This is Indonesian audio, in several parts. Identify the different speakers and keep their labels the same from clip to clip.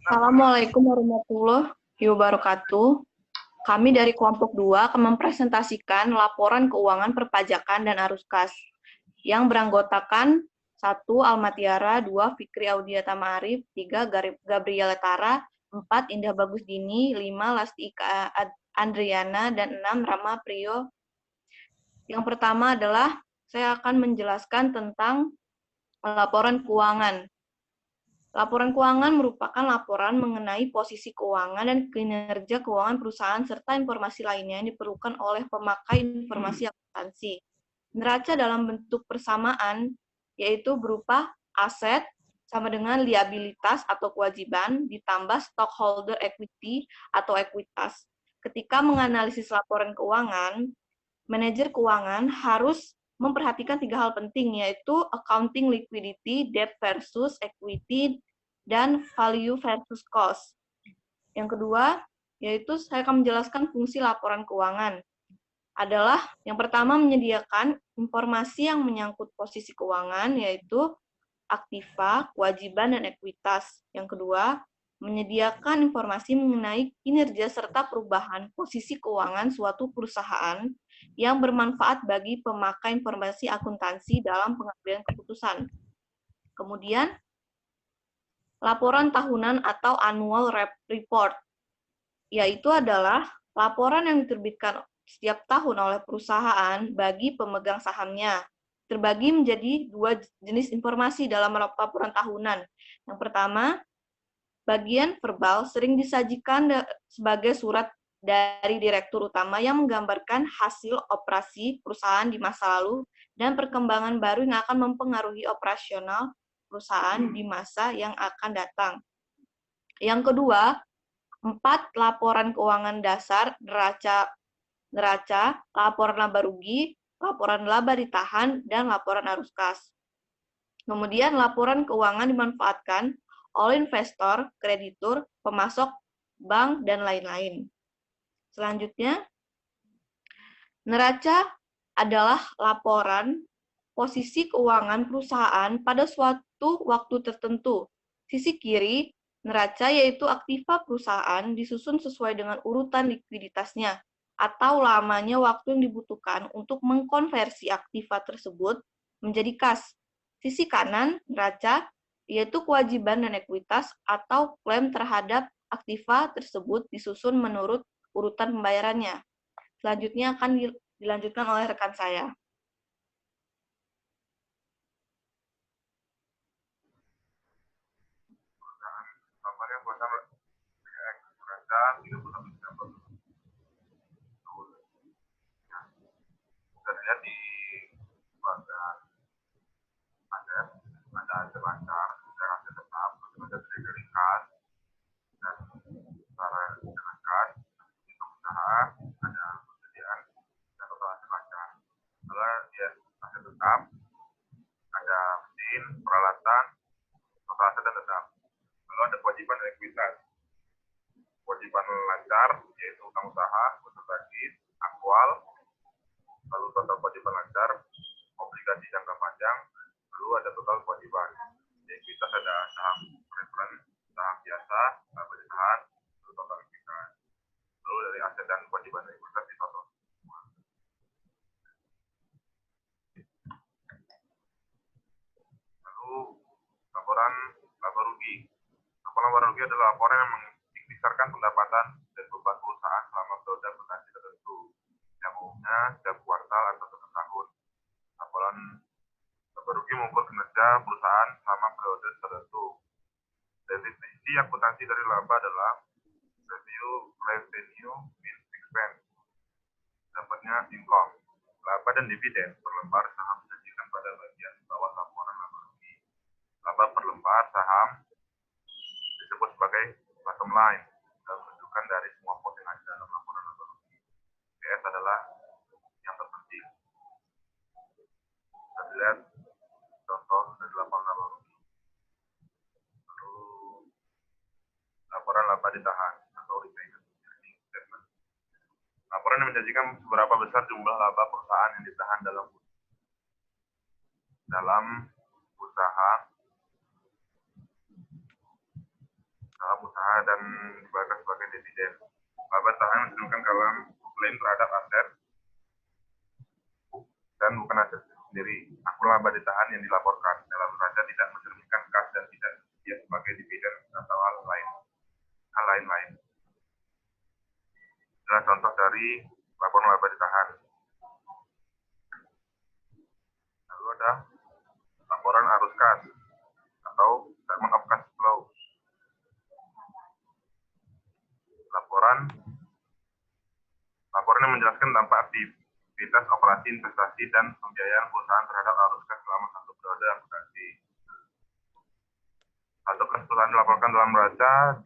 Speaker 1: Assalamualaikum warahmatullahi wabarakatuh. Kami dari kelompok 2 akan mempresentasikan laporan keuangan perpajakan dan arus kas yang beranggotakan 1. Almatiara, 2. Fikri Audiata Ma'arif, 3. Gabriela Tara, 4. Indah Bagus Dini, 5. Lasti Ika Andriana, dan 6. Rama Priyo. Yang pertama adalah saya akan menjelaskan tentang laporan keuangan. Laporan keuangan merupakan laporan mengenai posisi keuangan dan kinerja keuangan perusahaan serta informasi lainnya yang diperlukan oleh pemakai informasi akuntansi. Neraca dalam bentuk persamaan yaitu berupa aset sama dengan liabilitas atau kewajiban ditambah stockholder equity atau ekuitas. Ketika menganalisis laporan keuangan, manajer keuangan harus memperhatikan 3 hal penting, yaitu accounting liquidity, debt versus equity, dan value versus cost. Yang kedua, yaitu saya akan menjelaskan fungsi laporan keuangan. Adalah yang pertama menyediakan informasi yang menyangkut posisi keuangan, yaitu aktiva, kewajiban, dan ekuitas. Yang kedua, menyediakan informasi mengenai kinerja serta perubahan posisi keuangan suatu perusahaan yang bermanfaat bagi pemakai informasi akuntansi dalam pengambilan keputusan. Kemudian, laporan tahunan atau annual report, yaitu adalah laporan yang diterbitkan setiap tahun oleh perusahaan bagi pemegang sahamnya. Terbagi menjadi 2 jenis informasi dalam laporan tahunan. Yang pertama, bagian verbal sering disajikan sebagai surat dari direktur utama yang menggambarkan hasil operasi perusahaan di masa lalu dan perkembangan baru yang akan mempengaruhi operasional perusahaan di masa yang akan datang. Yang kedua, 4 laporan keuangan dasar, neraca, laporan laba rugi, laporan laba ditahan, dan laporan arus kas. Kemudian laporan keuangan dimanfaatkan oleh investor, kreditur, pemasok, bank, dan lain-lain. Selanjutnya, neraca adalah laporan posisi keuangan perusahaan pada suatu waktu tertentu. Sisi kiri, neraca yaitu aktiva perusahaan disusun sesuai dengan urutan likuiditasnya atau lamanya waktu yang dibutuhkan untuk mengkonversi aktiva tersebut menjadi kas. Sisi kanan, neraca yaitu kewajiban dan ekuitas atau klaim terhadap aktiva tersebut disusun menurut urutan pembayarannya. Selanjutnya akan dilanjutkan oleh rekan saya.
Speaker 2: Kita lihat di bagian aset, ada aset lancar, ada aset tetap, ada treasury cash, dan secara dengan cash, untuk usaha, ada persediaan, dan total aset lancar. Lalu dia aset tetap, ada mesin, peralatan, total aset dan tetap. Lalu ada kewajiban dan ekuitas. Kewajiban lancar, yaitu utang usaha, utang basis, aktual, lalu total kewajiban lancar, obligasi jangka panjang, lalu ada total kewajiban. Di ekuitas ada saham preference, saham biasa, laba ditahan, lalu total ekuitas. Lalu dari aset dan kewajiban ekuitas di total. Lalu laporan laba rugi. Laporan laba rugi adalah laporan yang mengindikasikan pendapatan dan beban perusahaan selama periode akuntansi tertentu, yang umumnya setiap kuartal atau setiap tahun. Laporan laba rugi mengukur kinerja perusahaan selama periode tertentu. Definisi akuntansi dari laba adalah revenue minus expense. Dapatnya income. Laba dan dividen per lembar saham disajikan pada bagian bawah laporan laba rugi. Laba per lembar saham disebut sebagai bottom line dan menunjukkan dari semua pos yang ada dalam laporan laba rugi. PS adalah yang terpenting. Kita lihat contoh dari laporan laba rugi. Lalu laporan laba ditahan atau retained earnings statement. Laporan yang menjanjikan seberapa besar jumlah laba perusahaan yang ditahan dalam usaha dan dibayarkan sebagai dividen. Laba tahan mencerminkan dalam klaim terhadap aset dan bukan aset sendiri. Akun laba ditahan yang dilaporkan dalam neraca tidak mencerminkan kas dan tidak dia sebagai dividen atau hal lain-lain. Adalah contoh dari laporan laba ditahan. Lalu ada laporan arus kas atau statement of cash flow. Laporan yang menjelaskan dampak aktivitas operasi, investasi, dan pembiayaan perusahaan terhadap arus kas selama satu periode akuntansi. Satu kas perusahaan dilaporkan dalam neraca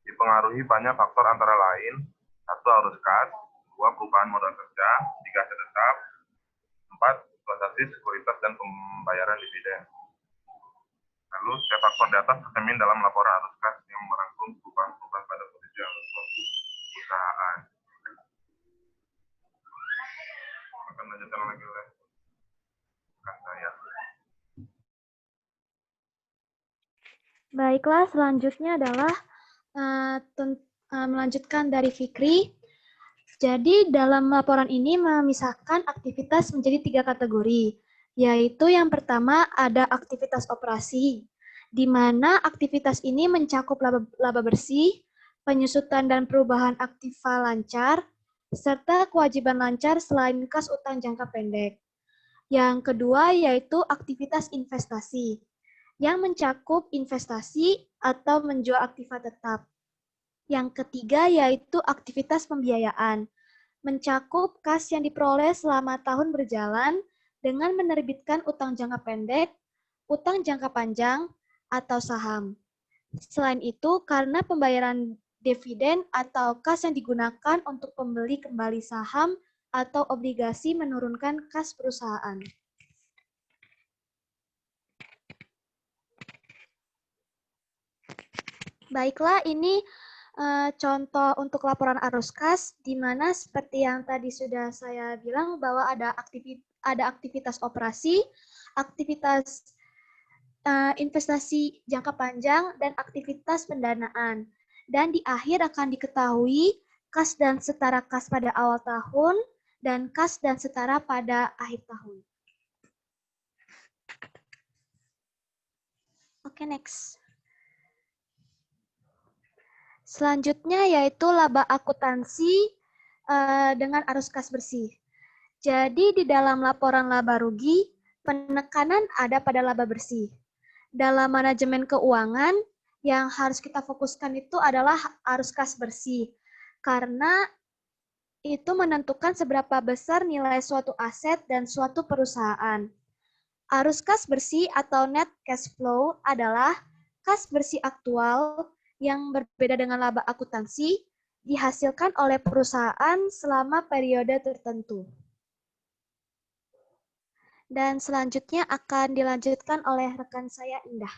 Speaker 2: dipengaruhi banyak faktor antara lain: 1. Arus kas, 2. Perubahan modal kerja, 3. Aset tetap, 4. Transaksi sekuritas dan pembayaran dividen. Lalu, setiap faktor di atas tercermin dalam laporan arus kas yang merangkum perubahan-perubahan pada posisi arus suatu perusahaan. Akan lanjutkan lagi oleh rekan saya.
Speaker 3: Baiklah, selanjutnya adalah melanjutkan dari Fikri. Jadi dalam laporan ini memisahkan aktivitas menjadi 3 kategori, yaitu yang pertama ada aktivitas operasi, di mana aktivitas ini mencakup laba bersih, penyusutan dan perubahan aktiva lancar, serta kewajiban lancar selain kas utang jangka pendek. Yang kedua yaitu aktivitas investasi, yang mencakup investasi atau menjual aktiva tetap. Yang ketiga yaitu aktivitas pembiayaan, mencakup kas yang diperoleh selama tahun berjalan dengan menerbitkan utang jangka pendek, utang jangka panjang, atau saham. Selain itu, karena pembayaran dividen atau kas yang digunakan untuk pembeli kembali saham atau obligasi menurunkan kas perusahaan. Baiklah, ini contoh untuk laporan arus kas, di mana seperti yang tadi sudah saya bilang bahwa ada aktivitas operasi, aktivitas investasi jangka panjang, dan aktivitas pendanaan. Dan di akhir akan diketahui kas dan setara kas pada awal tahun, dan kas dan setara pada akhir tahun. Oke, next. Selanjutnya yaitu laba akuntansi dengan arus kas bersih. Jadi di dalam laporan laba rugi, penekanan ada pada laba bersih. Dalam manajemen keuangan, yang harus kita fokuskan itu adalah arus kas bersih. Karena itu menentukan seberapa besar nilai suatu aset dan suatu perusahaan. Arus kas bersih atau net cash flow adalah kas bersih aktual yang berbeda dengan laba akuntansi dihasilkan oleh perusahaan selama periode tertentu. Dan selanjutnya akan dilanjutkan oleh rekan saya, Indah.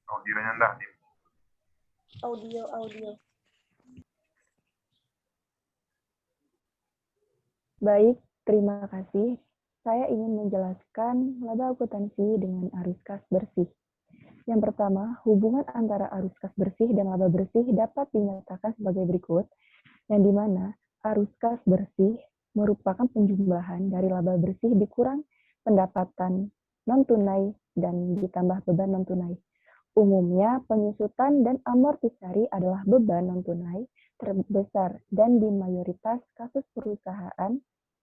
Speaker 2: Audionya Indah.
Speaker 4: Audio.
Speaker 5: Baik, terima kasih. Saya ingin menjelaskan laba akuntansi dengan arus kas bersih. Yang pertama, hubungan antara arus kas bersih dan laba bersih dapat dinyatakan sebagai berikut, yang dimana arus kas bersih merupakan penjumlahan dari laba bersih dikurang pendapatan non-tunai dan ditambah beban non-tunai. Umumnya, penyusutan dan amortisasi adalah beban non-tunai terbesar dan di mayoritas kasus perusahaan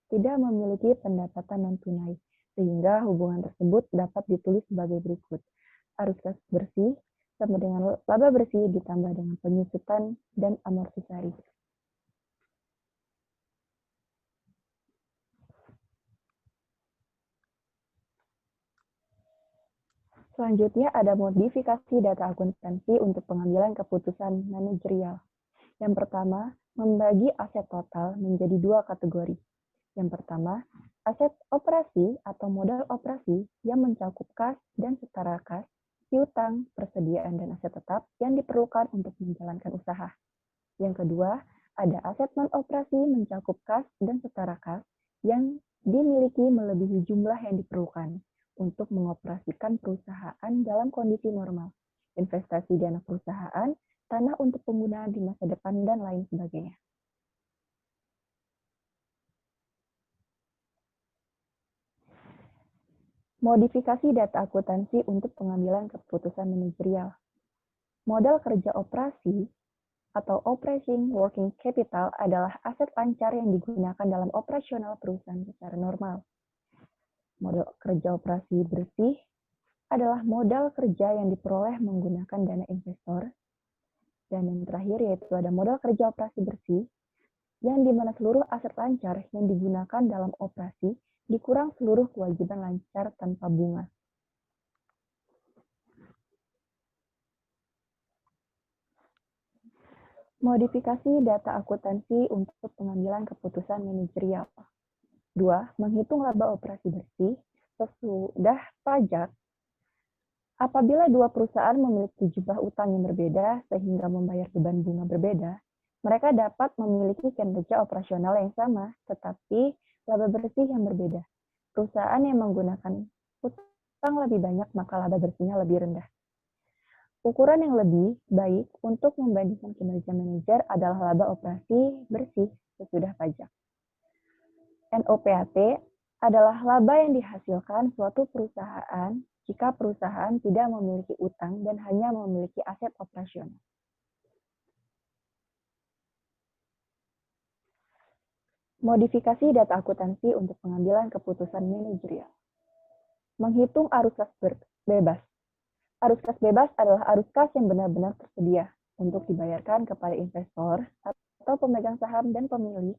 Speaker 5: tidak memiliki pendapatan non-tunai, sehingga hubungan tersebut dapat ditulis sebagai berikut. Arus kas bersih sama dengan laba bersih ditambah dengan penyusutan dan amortisasi. Selanjutnya ada modifikasi data akuntansi untuk pengambilan keputusan manajerial. Yang pertama, membagi aset total menjadi 2 kategori. Yang pertama, aset operasi atau modal operasi yang mencakup kas dan setara kas, piutang, persediaan, dan aset tetap yang diperlukan untuk menjalankan usaha. Yang kedua, ada aset non-operasi mencakup kas dan setara kas yang dimiliki melebihi jumlah yang diperlukan untuk mengoperasikan perusahaan dalam kondisi normal, investasi di anak perusahaan, tanah untuk penggunaan di masa depan, dan lain sebagainya. Modifikasi data akuntansi untuk pengambilan keputusan manajerial. Modal kerja operasi atau operating working capital adalah aset lancar yang digunakan dalam operasional perusahaan secara normal. Modal kerja operasi bersih adalah modal kerja yang diperoleh menggunakan dana investor. Dan yang terakhir yaitu ada modal kerja operasi bersih, yang dimana seluruh aset lancar yang digunakan dalam operasi dikurang seluruh kewajiban lancar tanpa bunga. Modifikasi data akuntansi untuk pengambilan keputusan manajerial. 2. Menghitung laba operasi bersih sesudah pajak. Apabila dua perusahaan memiliki jumlah utang yang berbeda sehingga membayar beban bunga berbeda, mereka dapat memiliki kinerja operasional yang sama, tetapi laba bersih yang berbeda. Perusahaan yang menggunakan utang lebih banyak, maka laba bersihnya lebih rendah. Ukuran yang lebih baik untuk membandingkan kinerja manajer adalah laba operasi bersih sesudah pajak. NOPAT adalah laba yang dihasilkan suatu perusahaan jika perusahaan tidak memiliki utang dan hanya memiliki aset operasional. Modifikasi data akuntansi untuk pengambilan keputusan manajerial. Menghitung arus kas bebas. Arus kas bebas adalah arus kas yang benar-benar tersedia untuk dibayarkan kepada investor atau pemegang saham dan pemilik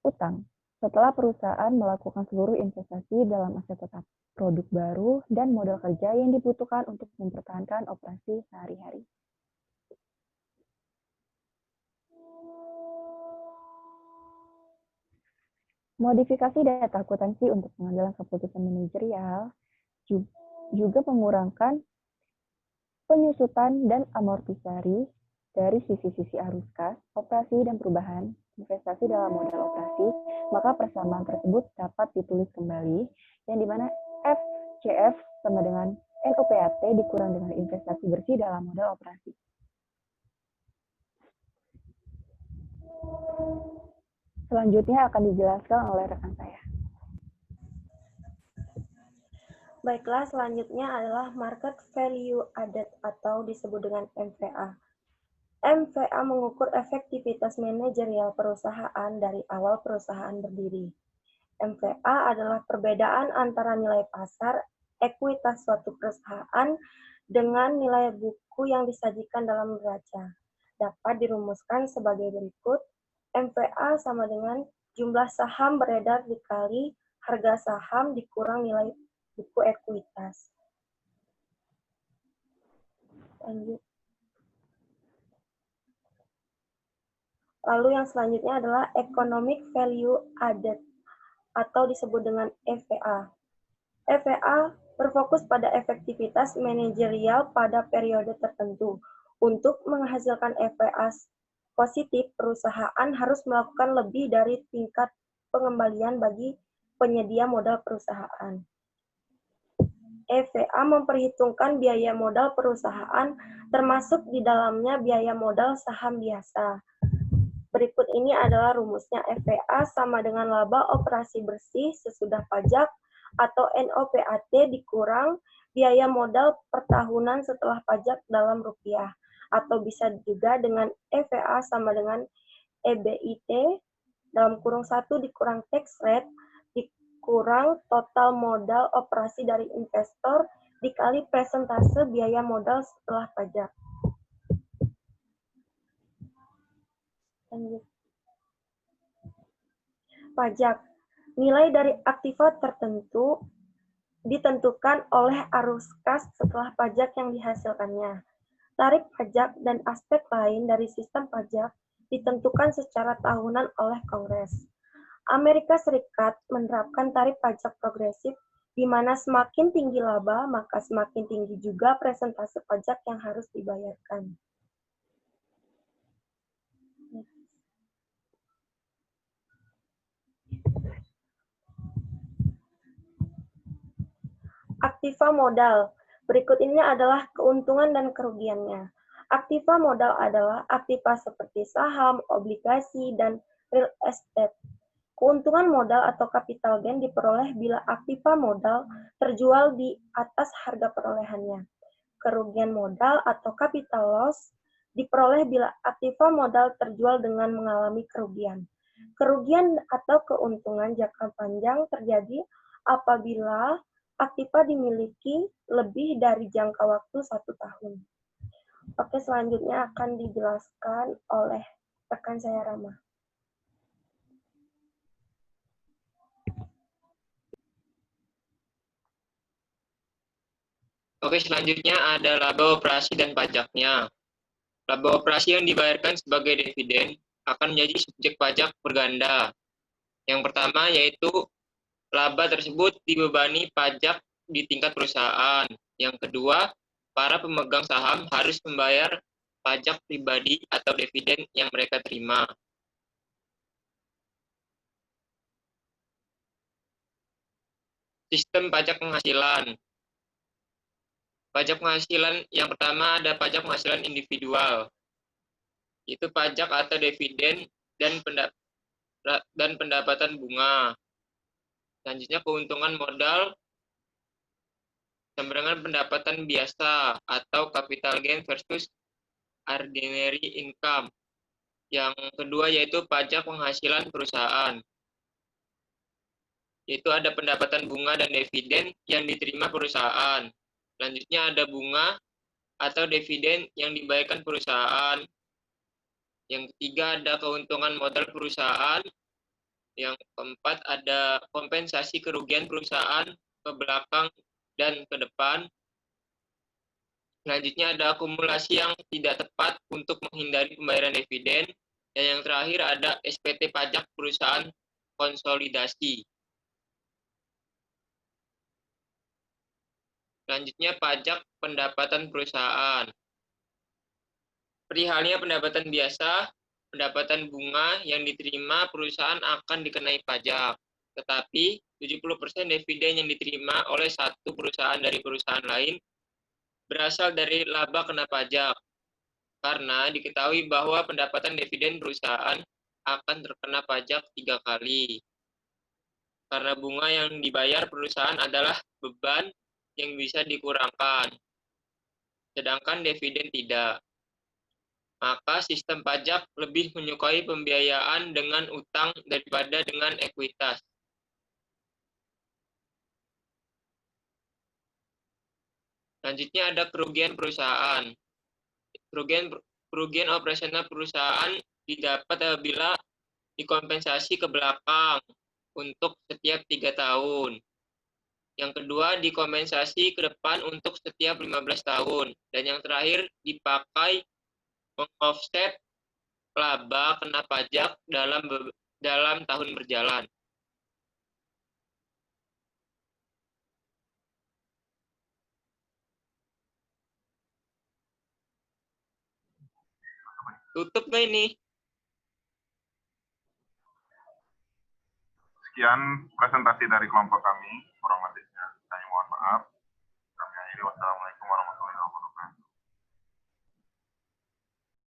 Speaker 5: utang setelah perusahaan melakukan seluruh investasi dalam aset tetap, produk baru, dan modal kerja yang dibutuhkan untuk mempertahankan operasi sehari-hari. Modifikasi data akuntansi untuk pengambilan keputusan manajerial juga mengurangkan penyusutan dan amortisasi dari sisi-sisi arus kas, operasi dan perubahan investasi dalam modal operasi, maka persamaan tersebut dapat ditulis kembali, yang dimana FCF sama dengan NOPAT dikurang dengan investasi bersih dalam modal operasi. Selanjutnya akan dijelaskan oleh rekan saya.
Speaker 4: Baiklah, selanjutnya adalah Market Value Added atau disebut dengan MVA. MVA mengukur efektivitas manajerial perusahaan dari awal perusahaan berdiri. MVA adalah perbedaan antara nilai pasar ekuitas suatu perusahaan dengan nilai buku yang disajikan dalam neraca. Dapat dirumuskan sebagai berikut. MVA sama dengan jumlah saham beredar dikali harga saham dikurang nilai buku ekuitas. Lanjut. Lalu yang selanjutnya adalah Economic Value Added atau disebut dengan EVA. EVA berfokus pada efektivitas manajerial pada periode tertentu. Untuk menghasilkan EVA positif, perusahaan harus melakukan lebih dari tingkat pengembalian bagi penyedia modal perusahaan. EVA memperhitungkan biaya modal perusahaan, termasuk di dalamnya biaya modal saham biasa. Berikut ini adalah rumusnya. EVA sama dengan laba operasi bersih sesudah pajak atau NOPAT dikurang biaya modal per tahunan setelah pajak dalam rupiah. Atau bisa juga dengan EVA sama dengan EBIT dalam kurung 1 dikurang tax rate dikurang total modal operasi dari investor dikali persentase biaya modal setelah pajak. Lanjut. Pajak. Nilai dari aktiva tertentu ditentukan oleh arus kas setelah pajak yang dihasilkannya. Tarif pajak dan aspek lain dari sistem pajak ditentukan secara tahunan oleh Kongres. Amerika Serikat menerapkan tarif pajak progresif, di mana semakin tinggi laba, maka semakin tinggi juga persentase pajak yang harus dibayarkan. Aktiva modal. Berikut ini adalah keuntungan dan kerugiannya. Aktiva modal adalah aktiva seperti saham, obligasi, dan real estate. Keuntungan modal atau capital gain diperoleh bila aktiva modal terjual di atas harga perolehannya. Kerugian modal atau capital loss diperoleh bila aktiva modal terjual dengan mengalami kerugian. Kerugian atau keuntungan jangka panjang terjadi apabila aktiva dimiliki lebih dari jangka waktu 1 tahun. Oke, selanjutnya akan dijelaskan oleh rekan saya Rama.
Speaker 6: Oke, selanjutnya ada laba operasi dan pajaknya. Laba operasi yang dibayarkan sebagai dividen akan menjadi subjek pajak berganda. Yang pertama yaitu laba tersebut dibebani pajak di tingkat perusahaan. Yang kedua, para pemegang saham harus membayar pajak pribadi atau dividen yang mereka terima. Sistem pajak penghasilan. Pajak penghasilan yang pertama ada pajak penghasilan individual. Itu pajak atau dividen dan pendapatan bunga. Selanjutnya keuntungan modal sama dengan pendapatan biasa atau capital gain versus ordinary income. Yang kedua yaitu pajak penghasilan perusahaan. Yaitu ada pendapatan bunga dan dividen yang diterima perusahaan. Selanjutnya ada bunga atau dividen yang dibayarkan perusahaan. Yang ketiga ada keuntungan modal perusahaan. Yang keempat ada kompensasi kerugian perusahaan ke belakang dan ke depan. Selanjutnya ada akumulasi yang tidak tepat untuk menghindari pembayaran dividen. Dan yang terakhir ada SPT pajak perusahaan konsolidasi. Selanjutnya pajak pendapatan perusahaan. Perihalnya pendapatan biasa, pendapatan bunga yang diterima perusahaan akan dikenai pajak. Tetapi 70% dividen yang diterima oleh satu perusahaan dari perusahaan lain berasal dari laba kena pajak. Karena diketahui bahwa pendapatan dividen perusahaan akan terkena pajak 3 kali. Karena bunga yang dibayar perusahaan adalah beban yang bisa dikurangkan, sedangkan dividen tidak. Maka sistem pajak lebih menyukai pembiayaan dengan utang daripada dengan ekuitas. Selanjutnya ada kerugian perusahaan. Kerugian operasional perusahaan didapat apabila dikompensasi ke belakang untuk setiap 3 tahun. Yang kedua, dikompensasi ke depan untuk setiap 15 tahun. Dan yang terakhir, dipakai mengoffset laba kena pajak dalam tahun berjalan. Tutup nggak ini?
Speaker 2: Sekian presentasi dari kelompok kami, kurang lebih